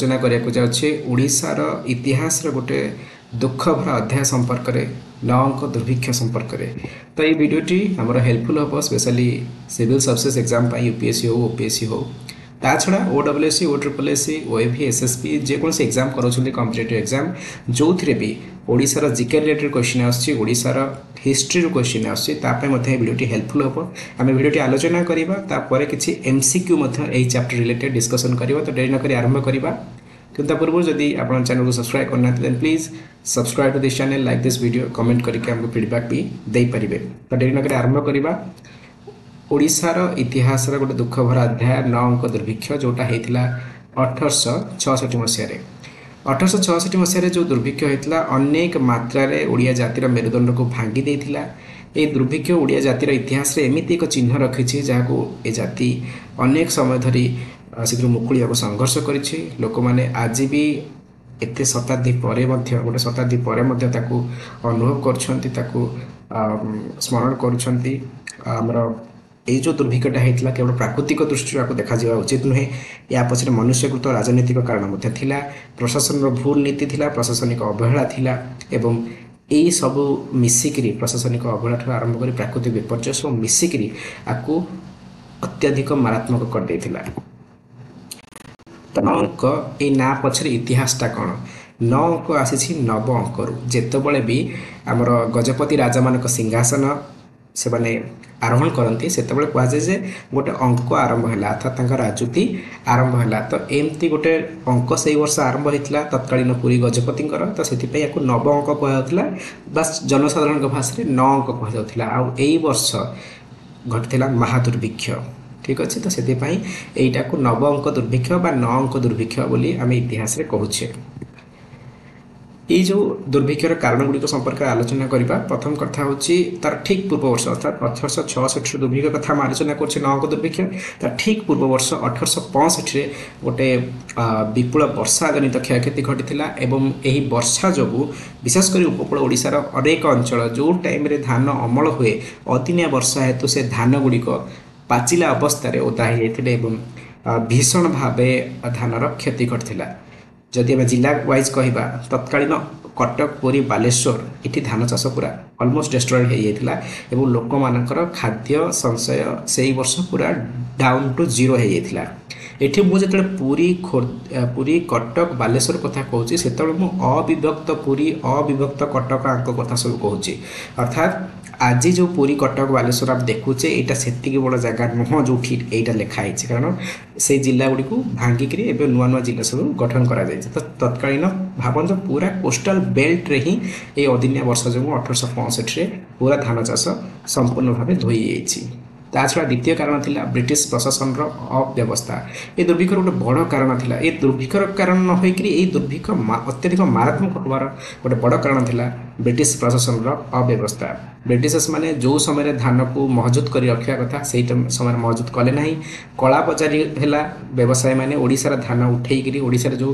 आलोचना करने जाऊँचे ओडिशार इतिहास गोटे दुख भरा अध्याय संपर्क में 9 अंक दुर्भिक्ष संपर्क में। तो ये वीडियोटी आमर हेल्पफुल हम specially civil services exam UPSC हो ओपीएससी हो ता छड़ा ओडब्ल्यूएससी ओट्रिपलएससी ओएवी एसएसपी जेकोसी एग्जाम करोछन्ती कॉम्पिटिटिव एग्जाम जो थी भी ओडिशार जीके रिलेटेड क्वेश्चन आछी ओडिशार हिस्ट्री क्वेश्चन आछी तापे मध्ये वीडियोटी हेल्पफुल हम आम वीडियोटी आलोचना करबा तापर किछि एमसीक्यू मध्ये एई चैप्टर रिलेटेड डिस्कशन करबा। तो डेरी न करी आरंभ करबा किंतु पूर्व जदि आपण चैनल को सब्सक्राइब करना then please subscribe to this channel like this video comment करके हमको फीडबैक भी दे परिबे। तो डेरी न करी आरंभ करबा ओडिशार इतिहास गोटे दुख भरा अध्याय 9 अंक दुर्भिक्ष जोटा होता 1866 मसीह 1866 मसीह जो दुर्भिक्ष होता अनेक मात्रा ओडिया जातिर मेरुदंड को भांगी देथिला। ये दुर्भिक्ष ओडिया जातिर इतिहास रे एमिति एक चिन्ह रखिछि जहाको ए जाति अनेक समय धरी शीघ्र मुकुलिया को संघर्ष करिछि। लोक माने आज भी एते शताब्दी परे मध्य गोटे शताब्दी परे मध्य ताकू अनुभव करछन्ती ताकू स्मरण करूछन्ती। हमर ये जो दुर्भिक्षटा होता केवल प्राकृतिक दृष्टि आपको देखा उचित नुहे या पछरे मनुष्यकृत राजनीतिक कारण थिला प्रशासन भूल नीति थिला प्रशासनिक अवहेला थिला एवं यही सब मिसिकी प्रशासनिक अवहेला आरंभ कर प्राकृतिक विपर्यय सब मिसिकी आपको अत्यधिक मारात्मक कर देथिला। तो 9 अंक ये ना पछरे इतिहासटा कौन 9 अंक आसी 9 अंकरू जेतबले भी आमर गजपति राजा मानक सिंहासन से माने आरोहण करती से कहुए जे गोटे अंक आरंभ है अर्थात राजूति आरंभ है। तो एमती गोटे अंक से वर्ष आरंभ होता तत्कालीन पुरी गजपति तो से 9 अंक कहला बस जनसाधारण भाषा 9 अंक कहला। आई वर्ष घटला महादुर्भिक्ष ठीक अच्छे। तो से यहीटा को 9 अंक दुर्भिक्ष बा 9 अंक दुर्भिक्ष बोली आम इतिहास कहूचे। ये जो दुर्भिक्षर कारण गुड़िक संपर्क में आलोचना करवा प्रथम कथा हूँ तार ठीक पूर्व वर्ष अर्थात 1866 दुर्भिक्ष कथा आलोचना कर 9 अंक दुर्भिक्ष तार ठीक पूर्व वर्ष 1865 गोटे विपुल वर्षा जनित क्षयक्षति घटी एवं यही वर्षा जो विशेषकर उपकूल ओडिशार अनेक अंचल जो टाइम रे धान अमल हुए अदिनिया वर्षा हेतु से धान गुड़िक पाचिला अवस्था ओदा हो भीषण भाव धानर क्षति घटला। जदि आम जिला वाइज कहवा तत्कालीन कटक पुरी बालेश्वर इटी धान चाष पूरा अलमोस्ट डिस्ट्रॉयड हो जाता एवं लोक मानकर खाद्य संशय से वर्ष पूरा डाउन टू जीरो हो जाता। एठी मुझे पुरी कटक बालेश्वर कथा कहूँ से अविभक्त पुरी अविभक्त कटक आंक कथा सब कहूँ अर्थात आज जो पुरी कटक बालेश्वर आप देखुचे यहाँ से बड़ जगह नुह जो यहाँ लिखाई कारण से जिला गुड़ी को भांगिक नुआ नुआ जिला सब गठन करा तो तत्कालीन भावत पूरा कोस्टाल बेल्ट रे ही ये अदिनिया वर्षा जो 1865 पूरा धान चाष संपूर्ण भाव धोई जाइए। ता छड़ा द्वितीय कारण थिला ब्रिटिश प्रशासन अव्यवस्था। ये दुर्भिक्षर गोटे बड़ कारण थिला। ये दुर्भिक्षर कारण न होइकरी ये दुर्भिक्ष अत्यधिक मारात्मक होबार गोटे बड़ कारण थिला ब्रिटिश प्रशासन अव्यवस्था। ब्रिटिशर्स माने जो समय धान को महजूद कर रखा कथा से समय महजूद कले ना कला बजारी है व्यवसायी मैंने ओडिशार धान उठेकरी ओडिशार जो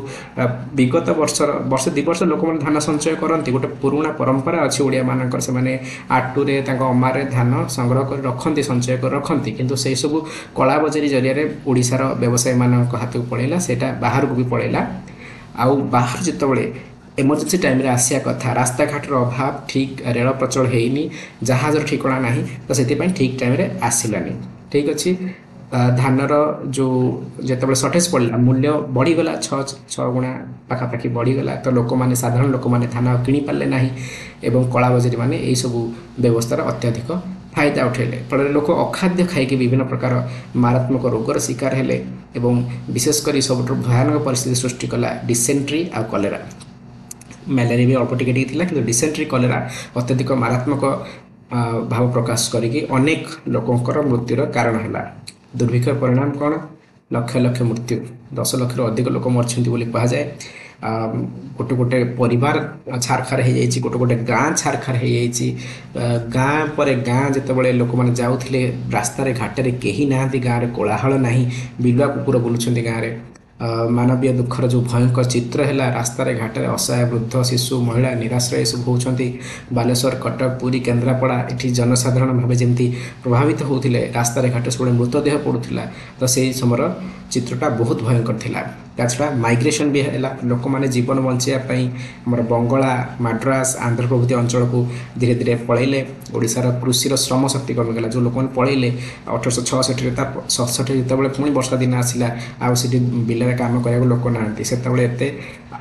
विगत वर्ष 2 वर्ष लोक मैंने धान संचय करती गोटे पुराणा परंपरा अच्छी ओडिया मानकर से माने आटुरे अमारे धान संग्रह कर रखती संचय कर रखती किंतु से सब कला बजारी जरिया ओडिशार व्यवसायी मान हाथ को पड़ेगा सेटा बाहर को भी पड़ेगा। आउ बाहर जितेबाला इमरजेंसी टाइम आसिया कथा रास्ता घाटर अभाव ठीक रेल प्रचल होनी जहाजर ठिकणा ना तो से ठीक टाइम आसलानी ठीक अच्छे। धानर जो जिते सर्टेज पड़ा मूल्य बढ़ीगला 6 गुणा पाखापाखि बढ़ीगला तो लोक मैंने साधारण लोक मैंने धान किणी पारे ना एवं कला बजारी मैंने यही सब व्यवस्थार अत्यधिक फायदा उठेले फल लोक अखाद्य खाई विभिन्न प्रकार मारात्मक रोगर शिकार हेले एवं विशेषकर सब भयानक परिस्थिति सृष्टि कला डिसेंट्री आ कलेरा। मैलेरिया भी अल्प टिके कि डिसेंट्री कलेरा अत्यधिक मारात्मक भाव प्रकाश करके अनेक लोकंर मृत्युर कारण है। दुर्भिक्ष परिणाम कौन लक्ष लक्ष मृत्यु 10 लाख अधिक लोक मरछन्ति कहुए। गोटे गोटे परिवार छारखार हो जाए गोटे गोटे गाँ छारखार हो जाए गाँ पर गाँ जितेबाला लोक मैंने जाऊे रास्तार घाटे कहीं ना गाँव में कोलाहल ना बिलुआ कुकुर बुलूँ गाँव में मानवीय दुखर जो भयंकर चित्र है रास्तार घाटे असहाय वृद्ध शिशु महिला निराश्रय सब होती बालेश्वर कटक पुरी केन्द्रापड़ा ये जनसाधारण भाव जमी प्रभावित होते रास्तार घाटे सब मृतदेह पड़ूला तो से समय चित्रटा बहुत भयंकर थिला। ତା ଛଡ଼ା ମାଇଗ୍ରେସନ୍ ବି ହେଲା, ଲୋକମାନେ ଜୀବନ ବଞ୍ଚାଇବା ପାଇଁ ଆମର ବଙ୍ଗଳା, ମାଡ୍ରାସ, ଆନ୍ଧ୍ର ପ୍ରଭୃତି ଅଞ୍ଚଳକୁ ଧୀରେ ଧୀରେ ପଳେଇଲେ। ଓଡ଼ିଶାର କୃଷିର ଶ୍ରମ ଶକ୍ତି କମିଗଲା, ଯେଉଁ ଲୋକମାନେ ପଳେଇଲେ 1866ରେ, ତା 67 ଯେତେବେଳେ ପୁଣି ବର୍ଷା ଦିନ ଆସିଲା ଆଉ ସେଠି ବିଲରେ କାମ କରିବାକୁ ଲୋକ ନାହାନ୍ତି। ସେତେବେଳେ ଏତେ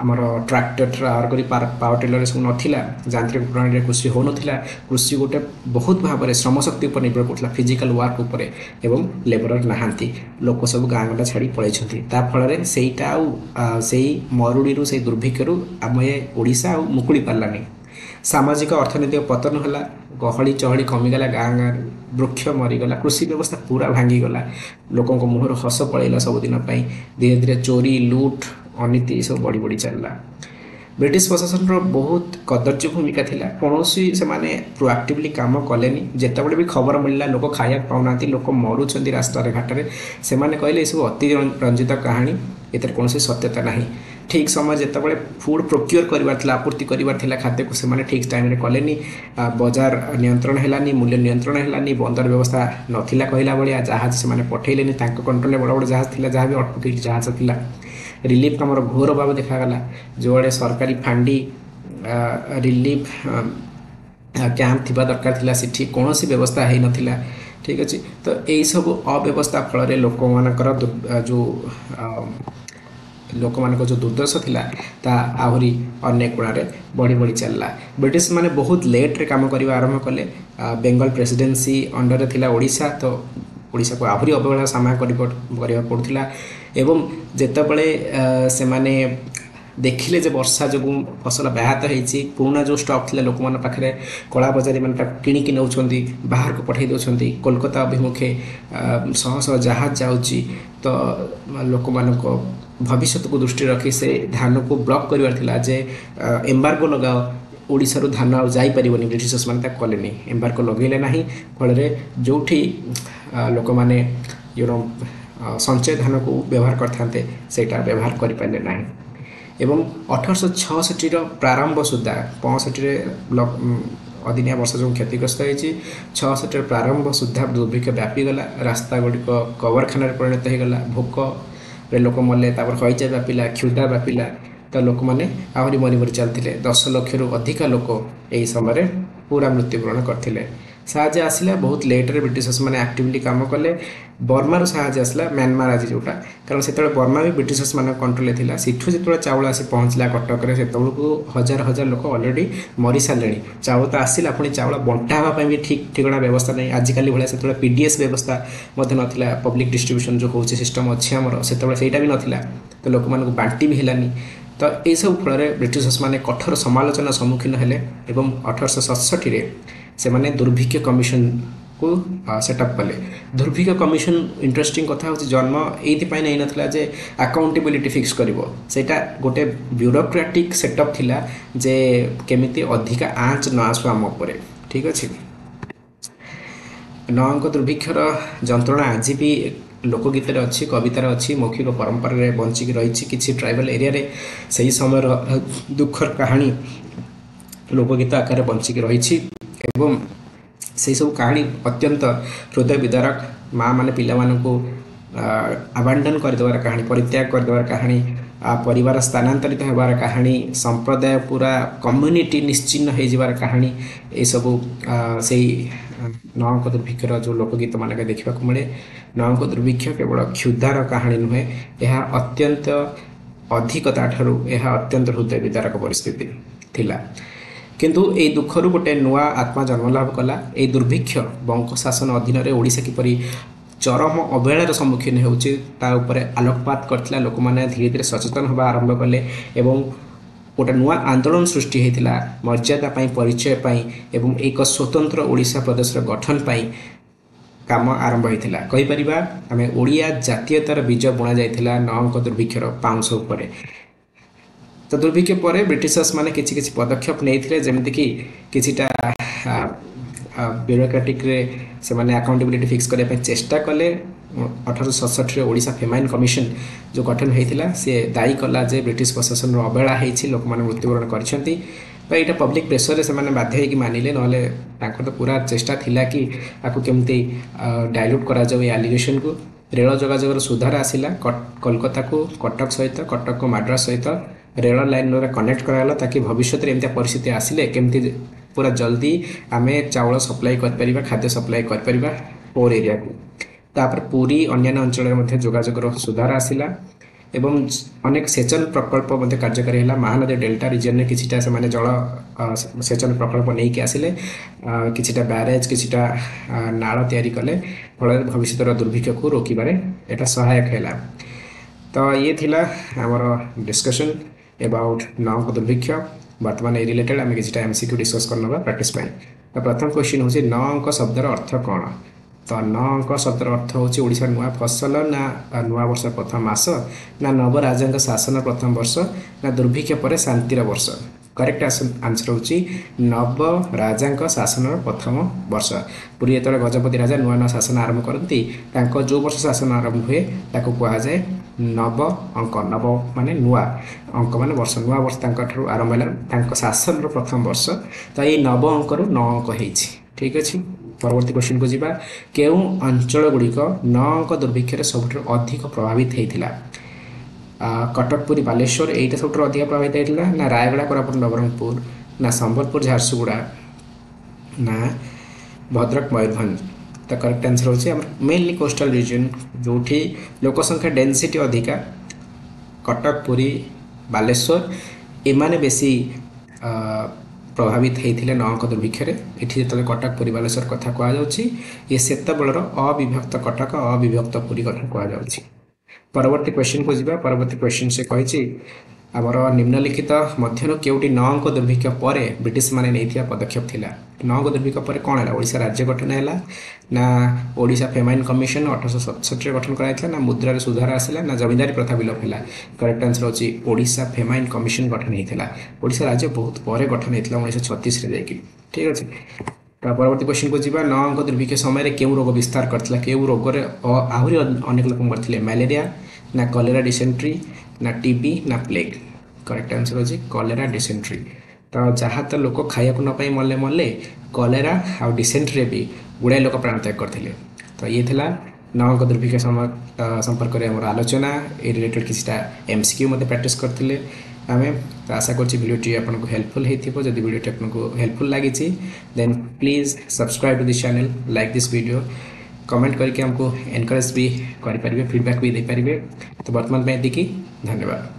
ଆମର ଟ୍ରାକ୍ଟର ଆଗରି ପାୱାର ଟିଲର ସବୁ ନଥିଲା, ଯାନ୍ତ୍ରିକ ପ୍ରଣାଳୀରେ କୃଷି ହେଉନଥିଲା। କୃଷି ଗୋଟେ ବହୁତ ଭାବରେ ଶ୍ରମ ଶକ୍ତି ଉପରେ ନିର୍ଭର କରୁଥିଲା, ଫିଜିକାଲ ୱାର୍କ ଉପରେ, ଏବଂ ଲେବରର ନାହାନ୍ତି, ଲୋକ ସବୁ ଗାଁ ଗଣ୍ଡା ଛାଡ଼ି ପଳାଇଛନ୍ତି। ତା ଫଳରେ ସେଇଟା ଆଉ ସେଇ ମରୁଡ଼ିରୁ, ସେଇ ଦୁର୍ଭିକ୍ଷରୁ ଆମ ଏ ଓଡ଼ିଶା ଆଉ ମୁକୁଳି ପାରିଲାନି। ସାମାଜିକ ଅର୍ଥନୈତିକ ପତନ ହେଲା, ଗହଳି ଚହଳି କମିଗଲା, ଗାଁ ଗାଁ ବୃକ୍ଷ ମରିଗଲା, କୃଷି ବ୍ୟବସ୍ଥା ପୁରା ଭାଙ୍ଗିଗଲା, ଲୋକଙ୍କ ମୁହଁରୁ ହସ ପଳେଇଲା ସବୁଦିନ ପାଇଁ। ଧୀରେ ଧୀରେ ଚୋରି, ଲୁଟ୍, ଅନୀତି ଏସବୁ ବଢ଼ି ବଢ଼ି ଚାଲିଲା। ବ୍ରିଟିଶ ପ୍ରଶାସନର ବହୁତ କଦର୍ଯ୍ୟ ଭୂମିକା ଥିଲା, କୌଣସି ସେମାନେ ପ୍ରୋଆକ୍ଟିଭଲି କାମ କଲେନି। ଯେତେବେଳେ ବି ଖବର ମିଳିଲା ଲୋକ ଖାଇବାକୁ ପାଉନାହାନ୍ତି, ଲୋକ ମରୁଛନ୍ତି ରାସ୍ତାରେ ଘାଟରେ, ସେମାନେ କହିଲେ ଏସବୁ ଅତିରଞ୍ଜିତ କାହାଣୀ, ଏଥିରେ କୌଣସି ସତ୍ୟତା ନାହିଁ। ଠିକ୍ ସମୟ ଯେତେବେଳେ ଫୁଡ୍ ପ୍ରୋକ୍ୟୁର କରିବାର ଥିଲା, ଆपूର୍ତ୍ତି କରିବାର ଥିଲା ଖାଦ୍ୟକୁ, ସେମାନେ ଠିକ୍ ଟାଇମ୍ରେ କଲେନି। ବଜାର ନିୟନ୍ତ୍ରଣ ହେଲାନି, ମୂଲ୍ୟ ନିୟନ୍ତ୍ରଣ ହେଲାନି, ବନ୍ଦର ବ୍ୟବସ୍ଥା ନଥିଲା କହିଲା ଭଳିଆ, ଜାହାଜ ସେମାନେ ପଠେଇଲେନି, ତାଙ୍କ କଣ୍ଟ୍ରୋଲରେ ବଡ଼ ବଡ଼ ଜାହାଜ ଥିଲା, ଯାହା ବି ଅଳ୍ପ କିଛି ଜାହାଜ ଥିଲା। ରିଲିଫ୍ କାମର ଘୋର ଅଭାବ ଦେଖାଗଲା, ଯେଉଁଆଡ଼େ ସରକାରୀ ଫାଣ୍ଡି ରିଲିଫ୍ କ୍ୟାମ୍ପ ଥିବା ଦରକାର ଥିଲା, ସେଠି କୌଣସି ବ୍ୟବସ୍ଥା ହେଇନଥିଲା। ଠିକ୍ ଅଛି, ତ ଏଇସବୁ ଅବ୍ୟବସ୍ଥା ଫଳରେ ଲୋକମାନଙ୍କର ଯେଉଁ ଦୁର୍ଦ୍ଦଶ ଥିଲା ତା ଆହୁରି ଅନେକ ଗୁଣରେ ବଢ଼ି ବଢ଼ି ଚାଲିଲା। ବ୍ରିଟିଶ ମାନେ ବହୁତ ଲେଟ୍ରେ କାମ କରିବା ଆରମ୍ଭ କଲେ। ବେଙ୍ଗଲ ପ୍ରେସିଡେନ୍ସି ଅଣ୍ଡରରେ ଥିଲା ଓଡ଼ିଶା, ତ ଓଡ଼ିଶାକୁ ଆହୁରି ଅବହେଳା ସାମ୍ନା କରିବାକୁ ପଡ଼ୁଥିଲା। ଏବଂ ଯେତେବେଳେ ସେମାନେ ଦେଖିଲେ ଯେ ବର୍ଷା ଯୋଗୁଁ ଫସଲ ବ୍ୟାହତ ହେଇଛି, ପୁରୁଣା ଯେଉଁ ଷ୍ଟକ୍ ଥିଲା ଲୋକମାନଙ୍କ ପାଖରେ, କଳାବଜାରୀମାନେ ତାକୁ କିଣିକି ନେଉଛନ୍ତି, ବାହାରକୁ ପଠାଇ ଦେଉଛନ୍ତି, କୋଲକାତା ଅଭିମୁଖେ ଶହ ଶହ ଜାହାଜ ଯାଉଛି, ତ ଲୋକମାନଙ୍କ ଭବିଷ୍ୟତକୁ ଦୃଷ୍ଟିରେ ରଖି ସେ ଧାନକୁ ବ୍ଲକ୍ କରିବାର ଥିଲା ଯେ ଏମ୍ବାର୍ଗୋ ଲଗାଅ, ଓଡ଼ିଶାରୁ ଧାନ ଆଉ ଯାଇପାରିବନି। ବ୍ରିଟିଶର୍ସମାନେ ତାକୁ କଲେନି, ଏମ୍ବାର୍ଗୋ ଲଗାଇଲେ ନାହିଁ। ଫଳରେ ଯେଉଁଠି ଲୋକମାନେ ସଞ୍ଚୟ ଧାନକୁ ବ୍ୟବହାର କରିଥାନ୍ତେ ସେଇଟା ବ୍ୟବହାର କରିପାରିଲେ ନାହିଁ। ଏବଂ 1866ର ପ୍ରାରମ୍ଭ ସୁଦ୍ଧା, 65ରେ ଅଦିନିଆ ବର୍ଷା ଯୋଗୁଁ କ୍ଷତିଗ୍ରସ୍ତ ହୋଇଛି, 66ର ପ୍ରାରମ୍ଭ ସୁଦ୍ଧା ଦୁର୍ଭିକ୍ଷ ବ୍ୟାପିଗଲା, ରାସ୍ତା ଗୁଡ଼ିକ କବରଖାନାରେ ପରିଣତ ହୋଇଗଲା, ଭୋକରେ ଲୋକ ମଲେ, ତାପରେ ହଇଜା ବ୍ୟାପିଲା, କ୍ଷୁଧା ବ୍ୟାପିଲା, ତ ଲୋକମାନେ ଆହୁରି ମରି ମରି ଚାଲିଥିଲେ। 10 ଲକ୍ଷରୁ ଅଧିକା ଲୋକ ଏହି ସମୟରେ ପୁରା ମୃତ୍ୟୁବରଣ କରିଥିଲେ। ସାହାଯ୍ୟ ଆସିଲା ବହୁତ ଲେଟ୍ରେ, ବ୍ରିଟିଶର୍ସମାନେ ଆକ୍ଟିଭଲି କାମ କଲେ। ବର୍ମାରୁ ସାହାଯ୍ୟ ଆସିଲା, ମ୍ୟାନମାର ଆଜି ଯେଉଁଟା, କାରଣ ସେତେବେଳେ ବର୍ମା ବି ବ୍ରିଟିଶର୍ସମାନଙ୍କ କଣ୍ଟ୍ରୋଲରେ ଥିଲା। ସେଠୁ ଯେତେବେଳେ ଚାଉଳ ଆସି ପହଞ୍ଚିଲା କଟକରେ, ସେତେବେଳକୁ ହଜାର ହଜାର ଲୋକ ଅଲରେଡ଼ି ମରିସାରିଲେଣି। ଚାଉଳ ତ ଆସିଲା, ପୁଣି ଚାଉଳ ବଣ୍ଟା ହେବା ପାଇଁ ବି ଠିକ୍ ଠିକଣା ବ୍ୟବସ୍ଥା ନାହିଁ। ଆଜିକାଲି ଭଳିଆ ସେତେବେଳେ PDS ବ୍ୟବସ୍ଥା ମଧ୍ୟ ନଥିଲା, ପବ୍ଲିକ୍ ଡିଷ୍ଟ୍ରିବ୍ୟୁସନ୍ ଯେଉଁ ହେଉଛି ସିଷ୍ଟମ୍ ଅଛି ଆମର, ସେତେବେଳେ ସେଇଟା ବି ନଥିଲା, ତ ଲୋକମାନଙ୍କୁ ବାଣ୍ଟି ବି ହେଲାନି। ତ ଏହିସବୁ ଫଳରେ ବ୍ରିଟିଶର୍ସମାନେ କଠୋର ସମାଲୋଚନାର ସମ୍ମୁଖୀନ ହେଲେ ଏବଂ 1867ରେ ସେମାନେ ଦୁର୍ଭିକ୍ଷ କମିଶନକୁ ସେଟଅପ୍ କଲେ। ଦୁର୍ଭିକ୍ଷ କମିଶନ ଇଣ୍ଟରେଷ୍ଟିଂ କଥା ହେଉଛି, ଜନ୍ମ ଏଇଥିପାଇଁ ନେଇନଥିଲା ଯେ ଆକାଉଣ୍ଟେବିଲିଟି ଫିକ୍ସ କରିବ, ସେଇଟା ଗୋଟେ ବ୍ୟୁରୋକ୍ରାଟିକ୍ ସେଟଅପ୍ ଥିଲା ଯେ କେମିତି ଅଧିକା ଆଞ୍ଚ ନ ଆସୁ ଆମ ଉପରେ। ଠିକ୍ ଅଛି, ନଅଙ୍କ ଦୁର୍ଭିକ୍ଷର ଯନ୍ତ୍ରଣା ଆଜି ବି ଲୋକଗୀତରେ ଅଛି, କବିତାରେ ଅଛି, ମୌଖିକ ପରମ୍ପରାରେ ବଞ୍ଚିକି ରହିଛି। କିଛି ଟ୍ରାଇବାଲ୍ ଏରିଆରେ ସେହି ସମୟର ଦୁଃଖର କାହାଣୀ ଲୋକଗୀତ ଆକାରରେ ବଞ୍ଚିକି ରହିଛି ଏବଂ ସେହିସବୁ କାହାଣୀ ଅତ୍ୟନ୍ତ ହୃଦୟ ବିଦାରକ। ମାଆ ମାନେ ପିଲାମାନଙ୍କୁ ଆବାଣ୍ଡନ କରିଦେବାର କାହାଣୀ, ପରିତ୍ୟାଗ କରିଦେବାର କାହାଣୀ, ପରିବାର ସ୍ଥାନାନ୍ତରିତ ହେବାର କାହାଣୀ, ସମ୍ପ୍ରଦାୟ ପୁରା କମ୍ୟୁନିଟି ନିଶ୍ଚିହ୍ନ ହୋଇଯିବାର କାହାଣୀ, ଏସବୁ ସେଇ ନଅଙ୍କ ଦୁର୍ଭିକ୍ଷର ଯେଉଁ ଲୋକଗୀତ ମାନଙ୍କରେ ଦେଖିବାକୁ ମିଳେ। ନଅଙ୍କ ଦୁର୍ଭିକ୍ଷ କେବଳ କ୍ଷୁଧାର କାହାଣୀ ନୁହେଁ, ଏହା ଅତ୍ୟନ୍ତ ଅଧିକ ତାଠାରୁ ଏହା ଅତ୍ୟନ୍ତ ହୃଦୟ ବିଦାରକ ପରିସ୍ଥିତି ଥିଲା। କିନ୍ତୁ ଏହି ଦୁଃଖରୁ ଗୋଟେ ନୂଆ ଆତ୍ମା ଜନ୍ମଲାଭ କଲା। ଏହି ଦୁର୍ଭିକ୍ଷ ବଙ୍ଗ ଶାସନ ଅଧୀନରେ ଓଡ଼ିଶା କିପରି ଚରମ ଅବହେଳାର ସମ୍ମୁଖୀନ ହେଉଛି ତା ଉପରେ ଆଲୋକପାତ କରିଥିଲା। ଲୋକମାନେ ଧୀରେ ଧୀରେ ସଚେତନ ହେବା ଆରମ୍ଭ କଲେ ଏବଂ ଗୋଟେ ନୂଆ ଆନ୍ଦୋଳନ ସୃଷ୍ଟି ହୋଇଥିଲା ମର୍ଯ୍ୟାଦା ପାଇଁ, ପରିଚୟ ପାଇଁ ଏବଂ ଏକ ସ୍ୱତନ୍ତ୍ର ଓଡ଼ିଶା ପ୍ରଦେଶର ଗଠନ ପାଇଁ କାମ ଆରମ୍ଭ ହୋଇଥିଲା। କହିପାରିବା ଆମେ ଓଡ଼ିଆ ଜାତୀୟତାର ବୀଜ ବୁଣା ଯାଇଥିଲା ନଅଙ୍କ ଦୁର୍ଭିକ୍ଷର ପାଉଁଶ ଉପରେ। ତ ଦୁର୍ଭିକ୍ଷ ପରେ ବ୍ରିଟିଶର୍ସମାନେ କିଛି କିଛି ପଦକ୍ଷେପ ନେଇଥିଲେ, ଯେମିତିକି କିଛିଟା ବ୍ୟୁରୋକ୍ରାଟିକ୍ରେ ସେମାନେ ଆକାଉଣ୍ଟେବିଲିଟି ଫିକ୍ସ କରିବା ପାଇଁ ଚେଷ୍ଟା କଲେ। 1867ରେ ଓଡ଼ିଶା ଫେମାଇନ୍ କମିଶନ ଯେଉଁ ଗଠନ ହୋଇଥିଲା, ସେ ଦାୟୀ କଲା ଯେ ବ୍ରିଟିଶ ପ୍ରଶାସନର ଅବହେଳା ହୋଇଛି, ଲୋକମାନେ ମୃତ୍ୟୁବରଣ କରିଛନ୍ତି। ତ ଏଇଟା ପବ୍ଲିକ୍ ପ୍ରେସରରେ ସେମାନେ ବାଧ୍ୟ ହୋଇକି ମାନିଲେ, ନହେଲେ ତାଙ୍କର ତ ପୁରା ଚେଷ୍ଟା ଥିଲା କି ଆକୁ କେମିତି ଡାଇଲ୍ୟୁଟ୍ କରାଯାଉ ଏ ଆଲିଗେସନକୁ। रेल जोगाजोगर सुधार आसिला कोलकाता को कटक सहित कटक को मद्रास सहित रेल लाइन कनेक्ट कराला ताकि भविष्य में एमती परिस्थिति आसिले केमती पूरा जल्दी आम चाउल सप्लाई कर खाद्य सप्लाई कर पोर एरिया को तापर पूरी अन्य अंचल जोगाजोगर सुधार आसिला एवं अनेक सेचन प्रकल्प कार्यकारी है महानदी डेल्टा रिजन में किछिटा से माने जल सेचन प्रकल्प नहीं कि आसिले किछिटा बैरेज किछिटा नाल तैयारी कले फल भविष्य दुर्भिक्ष को रोकबार एटा सहायक है। तो ये थिला हमर डिस्कशन अबाउट नौक दुर्भिक्ष वर्तमान ए रिलेटेड आम किछिटा एमसीक्यू डिस्कस करनबा प्रैक्टिस पाई। तो प्रथम क्वेश्चन होची नौक शब्दर अर्थ कौन। तो नौक शब्दर अर्थ होची ओडिशा नुआ फसल ना नुआ वर्ष प्रथम मास ना नवराजा शासन प्रथम वर्ष ना दुर्भिक्ष पर शांतिर वर्ष। करेक्ट आंसर होची नव राजा शासन प्रथम वर्ष। पूरी जो गजपति राजा नुआ नुआ शासन आरंभ करती जो वर्ष शासन आरंभ हुए ताको कहा जाए नव अंक। नव माने नुआ अंक माने वर्ष नुआ वर्ष आरंभ है शासन प्रथम वर्ष। तो ये नव अंक रु 9 अंक होइछि। ठीक अच्छे परवर्ती क्वेश्चन को जीवा केउ अंचल गुड़िक 9 अंक दुर्भिक्ष सब अधिक प्रभावित होता। कटकपुरी बालेश्वर यहीटा सब अधिक प्रभावित होता ना रायगड़ा कोरापुट नवरंगपुर ना संबलपुर झारसुगुड़ा ना भद्रक मयूरभंज। तो करेक्ट आंसर होची मेनली कोस्टल रीजन जो लोकसंख्या डेंसिटी अधिका कटक पुरी बालेश्वर एमाने बेसी प्रभावित होते 9 अंक दुर्भिक्ष ये जो कटक पुरी बालेश्वर कथा कहुच्छी ये सेत बेलर अविभक्त कटक अविभक्त पुरी कथा कहुच्छी। परवर्ती क्वेश्चन को जीवा। परवर्ती क्वेश्चन से कही आमर निम्नलिखित मध्य केउटी 9 अंक दुर्भिक्ष पर ब्रिटिश माने नहीं पदक्षेप थिला। 9 अंक दुर्भिक्ष पर कौन है ओडिशा राज्य गठन है ना ओडिशा फेमाइन कमिशन 1867 गठन कराइला ना मुद्रार सुधार आसला ना जमींदारी प्रथा विलोप है। करेक्ट आंसर होची ओडिशा फेमाइन कमिशन गठन होता। ओडिशा राज्य बहुत पर गठन होता 1936 जाकि। ठीक अच्छे तो परवर्ती क्वेश्चन को जीवा 9 अंक दुर्भिक्ष समय केउ रोग विस्तार करथिला केउ रोग रे आहुरी अनेक लोक मरथिले मलेरिया ना कलेरा डिसेंट्री ना टीबी ना प्लेग। करेक्ट आंसर होची कलेरा डिसेंट्री। तो जहाँ तो लोक खाया न पाई मले मले कलेरा आ डिसेंट्री भी गुड़ाए लोक प्राणत्याग करथिले। तो ये थिला 9 अंक दुर्भिक्ष संपर्क में आम आलोचना ए रिलेटेड किसी एमसीक्यू प्रैक्टिस करते आम। तो आशा करटी आपको हेल्पफुल होती जब वीडियो आपको हेल्पफुल लगी then please subscribe to this channel like this video comment करके हमको एनकरेज भी करें फीडबैक भी दे पारे। तो वर्तमान में एति धन्यवाद।